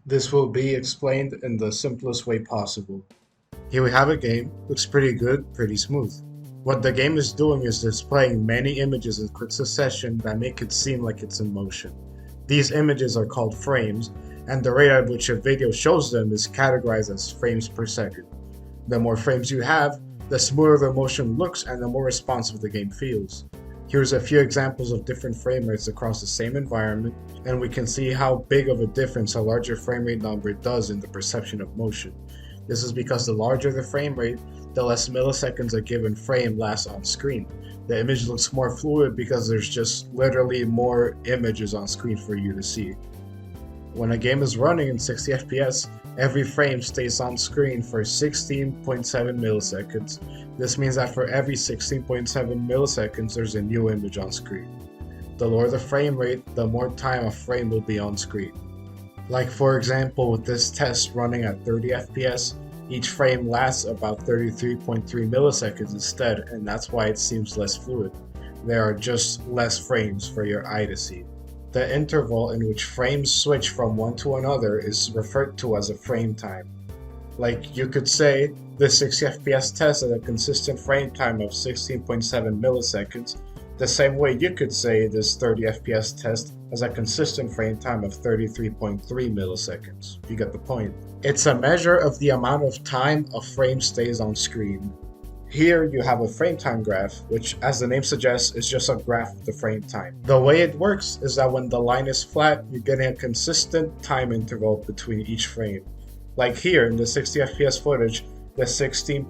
This will be explained in the simplest way possible. Here we have a game, looks pretty good, pretty smooth. What the game is doing is displaying many images in quick succession that make it seem like it's in motion. These images are called frames, and the rate at which a video shows them is categorized as frames per second. The more frames you have, the smoother the motion looks and the more responsive the game feels. Here's a few examples of different frame rates across the same environment, and we can see how big of a difference a larger frame rate number does in the perception of motion. This is because the larger the frame rate, the less milliseconds a given frame lasts on screen. The image looks more fluid because there's just literally more images on screen for you to see. When a game is running in 60 FPS, every frame stays on screen for 16.7 milliseconds. This means that for every 16.7 milliseconds there's a new image on screen. The lower the frame rate, the more time a frame will be on screen. Like for example with this test running at 30 FPS, each frame lasts about 33.3 milliseconds instead, and that's why it seems less fluid. There are just less frames for your eye to see. The interval in which frames switch from one to another is referred to as a frame time. Like you could say, this 60 FPS test at a consistent frame time of 16.7 milliseconds, the same way you could say this 30 FPS test has a consistent frame time of 33.3 milliseconds. You get the point. It's a measure of the amount of time a frame stays on screen. Here you have a frame time graph, which as the name suggests is just a graph of the frame time. The way it works is that when the line is flat, you're getting a consistent time interval between each frame. Like here in the 60 FPS footage, the 16.7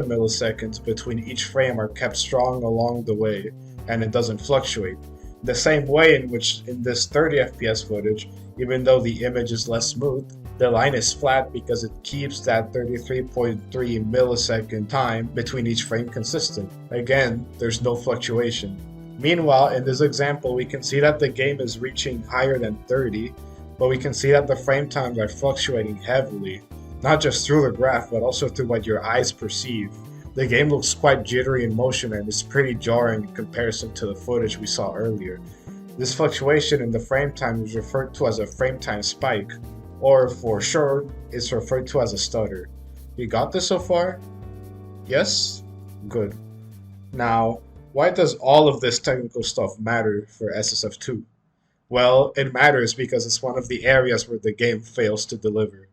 milliseconds between each frame are kept strong along the way, and it doesn't fluctuate. The same way in which in this 30 FPS footage, even though the image is less smooth, the line is flat because it keeps that 33.3 millisecond time between each frame consistent. Again, there's no fluctuation. Meanwhile, in this example, we can see that the game is reaching higher than 30, but we can see that the frame times are fluctuating heavily, not just through the graph, but also through what your eyes perceive. The game looks quite jittery in motion and is pretty jarring in comparison to the footage we saw earlier. This fluctuation in the frame time is referred to as a frame time spike, or for short, it's referred to as a stutter. You got this so far? Yes? Good. Now, why does all of this technical stuff matter for SSF2? Well, it matters because it's one of the areas where the game fails to deliver.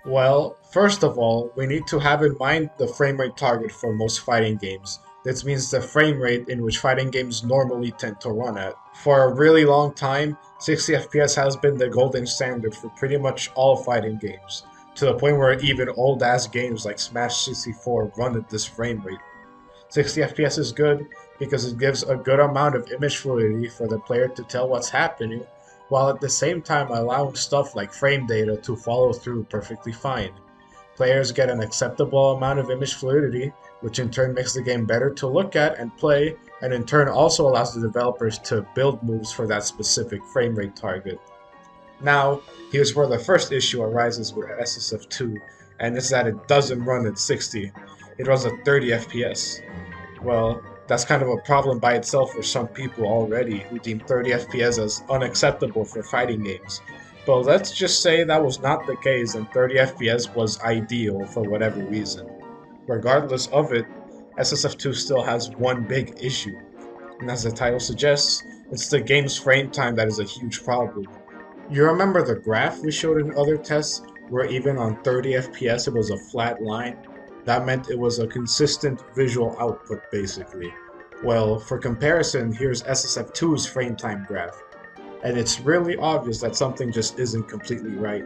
Well, first of all, we need to have in mind the frame rate target for most fighting games. This means the frame rate in which fighting games normally tend to run at. For a really long time, 60 FPS has been the golden standard for pretty much all fighting games, to the point where even old-ass games like Smash 64 run at this frame rate. 60 FPS is good because it gives a good amount of image fluidity for the player to tell what's happening, while at the same time allowing stuff like frame data to follow through perfectly fine. Players get an acceptable amount of image fluidity, which in turn makes the game better to look at and play, and in turn also allows the developers to build moves for that specific frame rate target. Now, here's where the first issue arises with SSF2, and it's that it doesn't run at 60, it runs at 30 FPS. Well, that's kind of a problem by itself for some people already who deem 30 FPS as unacceptable for fighting games. But let's just say that was not the case and 30 FPS was ideal for whatever reason. Regardless of it, SSF2 still has one big issue, and as the title suggests, it's the game's frame time that is a huge problem. You remember the graph we showed in other tests, where even on 30 FPS it was a flat line? That meant it was a consistent visual output basically. Well, for comparison, here's SSF2's frame time graph, and it's really obvious that something just isn't completely right.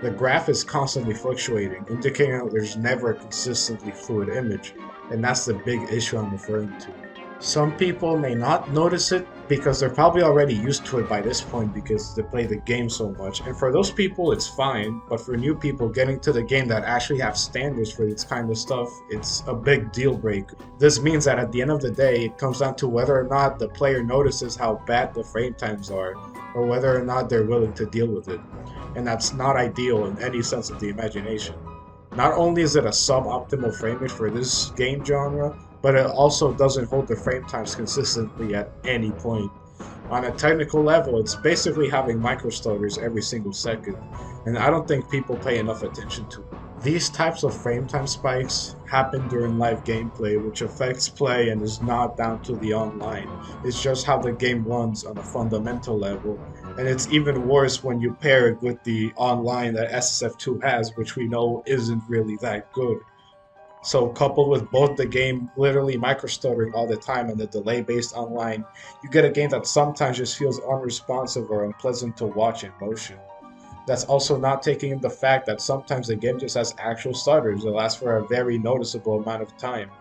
The graph is constantly fluctuating, indicating that there's never a consistently fluid image, and that's the big issue I'm referring to. Some people may not notice it because they're probably already used to it by this point because they play the game so much, and for those people it's fine, but for new people getting to the game that actually have standards for this kind of stuff, it's a big deal breaker. This means that at the end of the day, it comes down to whether or not the player notices how bad the frame times are, or whether or not they're willing to deal with it. And that's not ideal in any sense of the imagination. Not only is it a suboptimal frame rate for this game genre, but it also doesn't hold the frame times consistently at any point. On a technical level, it's basically having microstutters every single second, and I don't think people pay enough attention to it. These types of frame time spikes happen during live gameplay, which affects play and is not down to the online. It's just how the game runs on a fundamental level, and it's even worse when you pair it with the online that SSF2 has, which we know isn't really that good. So coupled with both the game literally microstuttering all the time and the delay based online, you get a game that sometimes just feels unresponsive or unpleasant to watch in motion. That's also not taking in the fact that sometimes the game just has actual stutters that last for a very noticeable amount of time,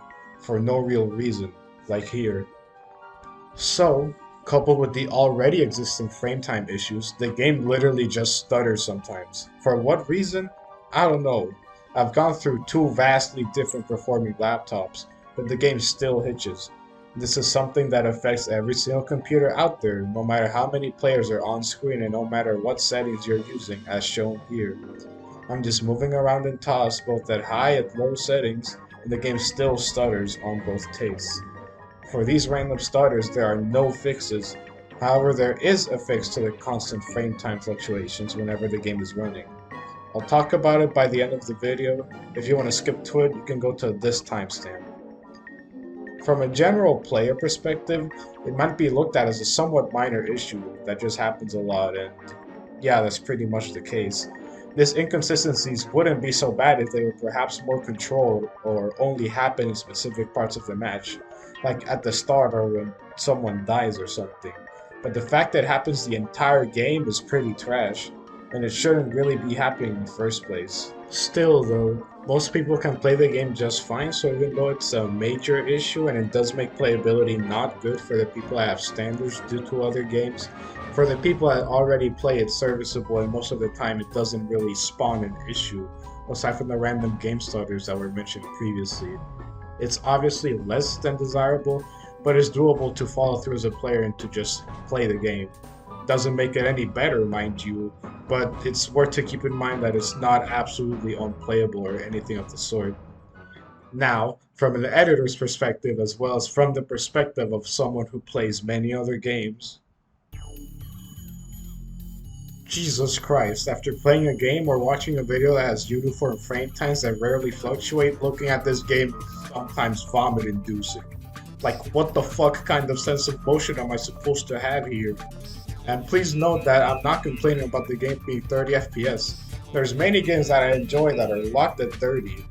for no real reason, like here. So, coupled with the already existing frame time issues, the game literally just stutters sometimes. For what reason? I don't know. I've gone through two vastly different performing laptops, but the game still hitches. This is something that affects every single computer out there, no matter how many players are on screen and no matter what settings you're using, as shown here. I'm just moving around in TOS both at high and low settings, and the game still stutters on both tastes. For these random stutters, there are no fixes. However, there is a fix to the constant frame time fluctuations whenever the game is running. I'll talk about it by the end of the video. If you want to skip to it, you can go to this timestamp. From a general player perspective, it might be looked at as a somewhat minor issue that just happens a lot, and yeah, that's pretty much the case. These inconsistencies wouldn't be so bad if they were perhaps more controlled or only happen in specific parts of the match, like at the start or when someone dies or something. But the fact that it happens the entire game is pretty trash, and it shouldn't really be happening in the first place. Still though, most people can play the game just fine, so even though it's a major issue and it does make playability not good for the people that have standards due to other games, for the people that already play it's serviceable and most of the time it doesn't really spawn an issue, aside from the random game starters that were mentioned previously. It's obviously less than desirable, but it's doable to follow through as a player and to just play the game. Doesn't make it any better, mind you, but it's worth to keep in mind that it's not absolutely unplayable or anything of the sort. Now, from an editor's perspective as well as from the perspective of someone who plays many other games, Jesus Christ, after playing a game or watching a video that has uniform frame times that rarely fluctuate, looking at this game is sometimes vomit inducing. Like, what the fuck kind of sense of motion am I supposed to have here? And please note that I'm not complaining about the game being 30 FPS. There's many games that I enjoy that are locked at 30,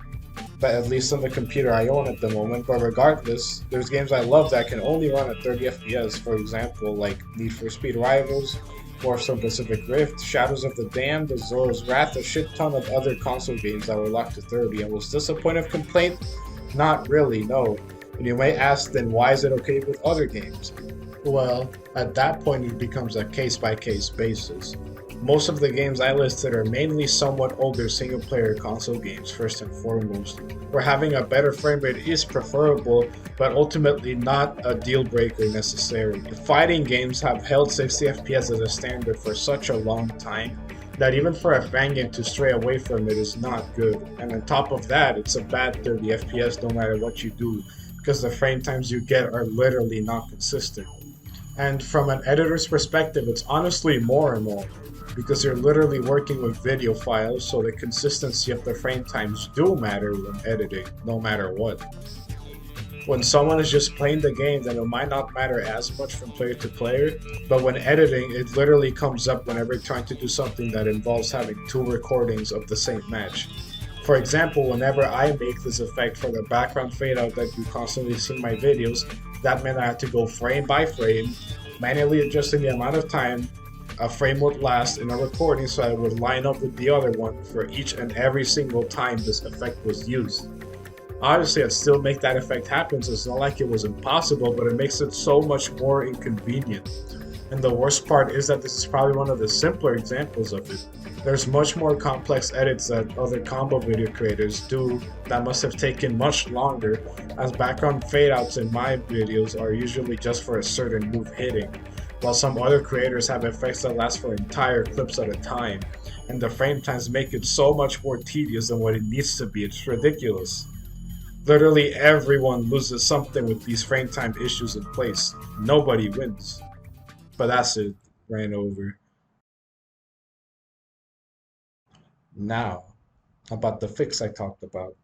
but at least on the computer I own at the moment, but regardless, there's games I love that can only run at 30 FPS, for example, like Need for Speed Rivals, Warzone Pacific Rift, Shadows of the Damned, Azor's Wrath, a shit ton of other console games that were locked to 30, and was this a point of complaint? Not really, no. And you may ask, then why is it okay with other games? Well, at that point it becomes a case-by-case basis. Most of the games I listed are mainly somewhat older single-player console games first and foremost, where having a better frame rate is preferable, but ultimately not a deal-breaker necessarily. Fighting games have held 60 FPS as a standard for such a long time that even for a fan game to stray away from it is not good, and on top of that, it's a bad 30 FPS no matter what you do, because the frame times you get are literally not consistent. And from an editor's perspective, it's honestly more annoying, because you're literally working with video files, so the consistency of the frame times do matter when editing, no matter what. When someone is just playing the game, then it might not matter as much from player to player, but when editing, it literally comes up whenever trying to do something that involves having two recordings of the same match. For example, whenever I make this effect for the background fade out that you constantly see in my videos, that meant I had to go frame by frame, manually adjusting the amount of time a frame would last in a recording so it would line up with the other one for each and every single time this effect was used. Obviously, I'd still make that effect happen, so it's not like it was impossible, but it makes it so much more inconvenient. And the worst part is that this is probably one of the simpler examples of it. There's much more complex edits that other combo video creators do that must have taken much longer, as background fadeouts in my videos are usually just for a certain move hitting, while some other creators have effects that last for entire clips at a time, and the frame times make it so much more tedious than what it needs to be. It's ridiculous. Literally everyone loses something with these frame time issues in place. Nobody wins. But that's it, ran over. Now, about the fix I talked about.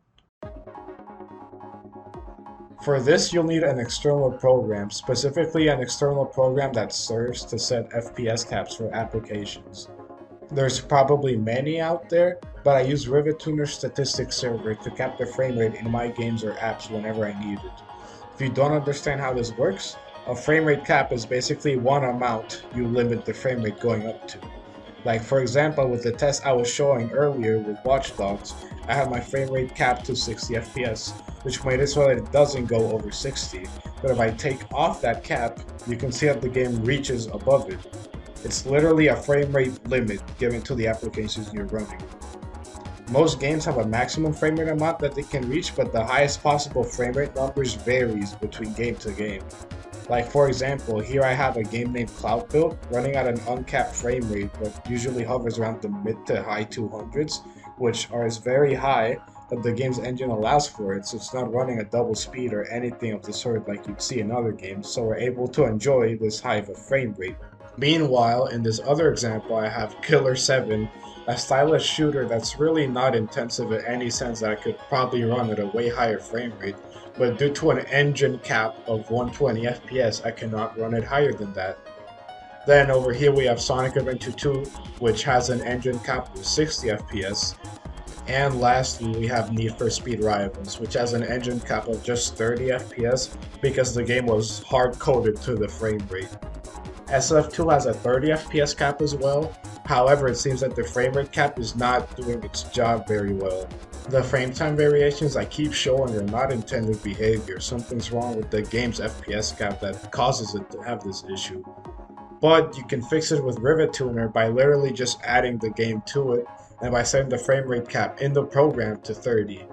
For this, you'll need an external program, specifically an external program that serves to set FPS caps for applications. There's probably many out there, but I use Rivet Tuner's statistics server to cap the frame rate in my games or apps whenever I need it. If you don't understand how this works, a frame rate cap is basically one amount you limit the frame rate going up to. Like for example, with the test I was showing earlier with Watch Dogs, I have my frame rate capped to 60 FPS, which made it so that it doesn't go over 60. But if I take off that cap, you can see that the game reaches above it. It's literally a frame rate limit given to the applications you're running. Most games have a maximum frame rate amount that they can reach, but the highest possible frame rate numbers varies between game to game. Like for example, here I have a game named Cloud Build running at an uncapped frame rate that usually hovers around the mid to high 200s, which is very high, but the game's engine allows for it, so it's not running at double speed or anything of the sort like you'd see in other games, so we're able to enjoy this high of a frame rate. Meanwhile, in this other example, I have Killer 7, a stylish shooter that's really not intensive in any sense that I could probably run at a way higher frame rate, but due to an engine cap of 120 FPS, I cannot run it higher than that. Then over here we have Sonic Adventure 2, which has an engine cap of 60 FPS. And lastly, we have Need for Speed Rivals, which has an engine cap of just 30 FPS because the game was hard-coded to the frame rate. SSF2 has a 30 FPS cap as well, however it seems that the frame rate cap is not doing its job very well. The frame time variations I keep showing are not intended behavior, something's wrong with the game's FPS cap that causes it to have this issue. But you can fix it with Rivet Tuner by literally just adding the game to it and by setting the frame rate cap in the program to 30.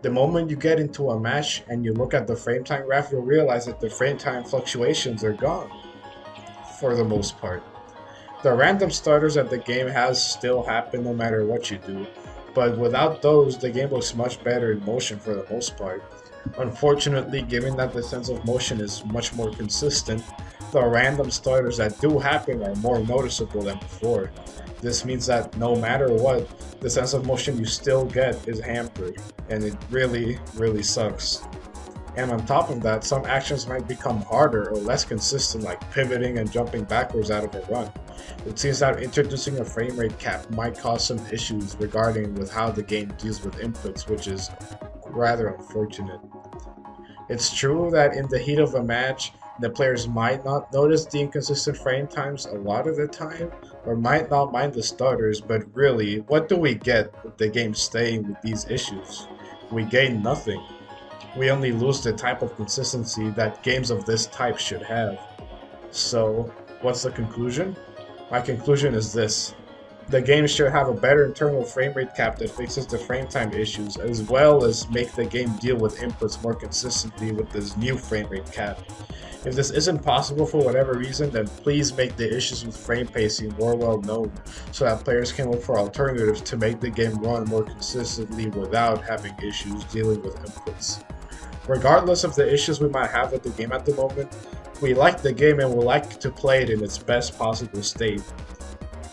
The moment you get into a match and you look at the frame time graph, you'll realize that the frame time fluctuations are gone. For the most part. The random starters that the game has still happen no matter what you do, but without those, the game looks much better in motion for the most part. Unfortunately, given that the sense of motion is much more consistent, the random starters that do happen are more noticeable than before. This means that no matter what, the sense of motion you still get is hampered, and it really sucks. And on top of that, some actions might become harder or less consistent, like pivoting and jumping backwards out of a run. It seems that introducing a frame rate cap might cause some issues regarding with how the game deals with inputs, which is rather unfortunate. It's true that in the heat of a match, the players might not notice the inconsistent frame times a lot of the time, or might not mind the starters, but really, what do we get with the game staying with these issues? We gain nothing. We only lose the type of consistency that games of this type should have. So, what's the conclusion? My conclusion is this. The game should have a better internal frame rate cap that fixes the frame time issues, as well as make the game deal with inputs more consistently with this new frame rate cap. If this isn't possible for whatever reason, then please make the issues with frame pacing more well known, so that players can look for alternatives to make the game run more consistently without having issues dealing with inputs. Regardless of the issues we might have with the game at the moment, we like the game and would like to play it in its best possible state.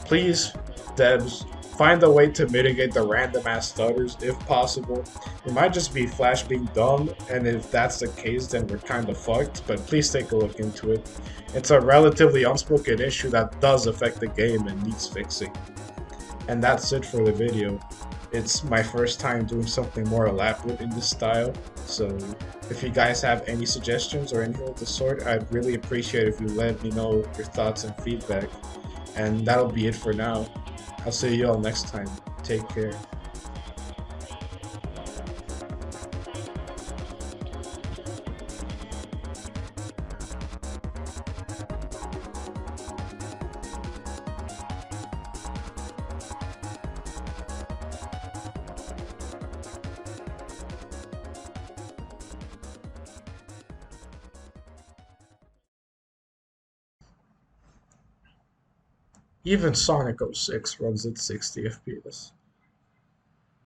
Please, devs, find a way to mitigate the random ass stutters if possible. It might just be Flash being dumb, and if that's the case then we're kinda fucked, but please take a look into it. It's a relatively unspoken issue that does affect the game and needs fixing. And that's it for the video. It's my first time doing something more elaborate in this style, so if you guys have any suggestions or anything of the sort, I'd really appreciate if you let me know your thoughts and feedback. And that'll be it for now. I'll see you all next time. Take care. Even Sonic 06 runs at 60 FPS.